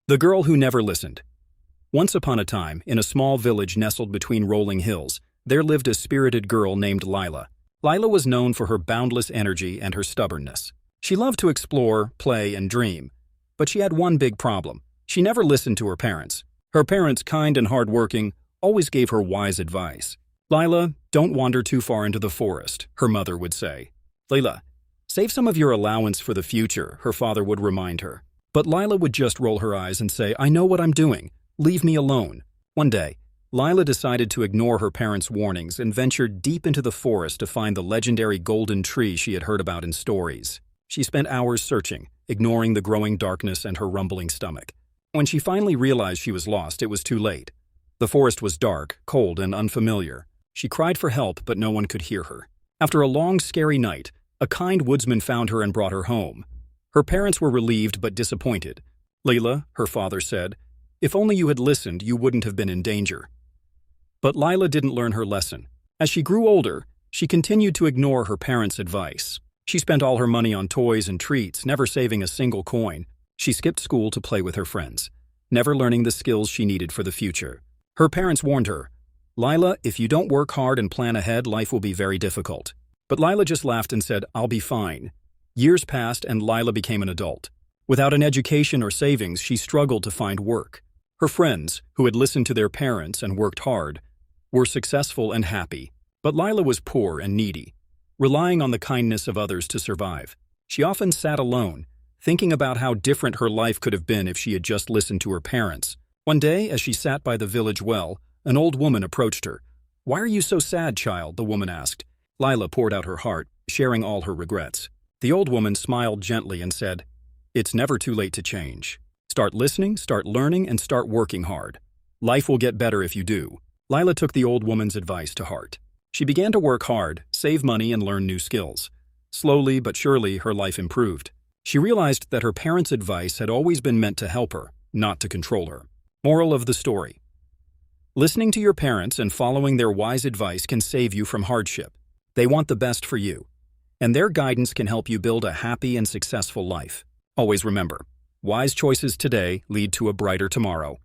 The Girl Who Never Listened. Once upon a time, in a small village nestled between rolling hills, there lived a spirited girl named Lila. Lila was known for her boundless energy and her stubbornness. She loved to explore, play, and dream. But she had one big problem. She never listened to her parents. Her parents, kind and hardworking, always gave her wise advice. "Lila, don't wander too far into the forest," her mother would say. "Lila, save some of your allowance for the future," her father would remind her. But Lila would just roll her eyes and say, "I know what I'm doing. Leave me alone." One day, Lila decided to ignore her parents' warnings and ventured deep into the forest to find the legendary golden tree she had heard about in stories. She spent hours searching, ignoring the growing darkness and her rumbling stomach. When she finally realized she was lost, it was too late. The forest was dark, cold, and unfamiliar. She cried for help, but no one could hear her. After a long, scary night, a kind woodsman found her and brought her home. Her parents were relieved but disappointed. "Lila," her father said, "if only you had listened, you wouldn't have been in danger." But Lila didn't learn her lesson. As she grew older, she continued to ignore her parents' advice. She spent all her money on toys and treats, never saving a single coin. She skipped school to play with her friends, never learning the skills she needed for the future. Her parents warned her, "Lila, if you don't work hard and plan ahead, life will be very difficult." But Lila just laughed and said, "I'll be fine." Years passed and Lila became an adult. Without an education or savings, she struggled to find work. Her friends, who had listened to their parents and worked hard, were successful and happy. But Lila was poor and needy, relying on the kindness of others to survive. She often sat alone, thinking about how different her life could have been if she had just listened to her parents. One day, as she sat by the village well, an old woman approached her. "Why are you so sad, child?" the woman asked. Lila poured out her heart, sharing all her regrets. The old woman smiled gently and said, "It's never too late to change. Start listening, start learning, and start working hard. Life will get better if you do." Lila took the old woman's advice to heart. She began to work hard, save money, and learn new skills. Slowly but surely, her life improved. She realized that her parents' advice had always been meant to help her, not to control her. Moral of the story: listening to your parents and following their wise advice can save you from hardship. They want the best for you, and their guidance can help you build a happy and successful life. Always remember, wise choices today lead to a brighter tomorrow.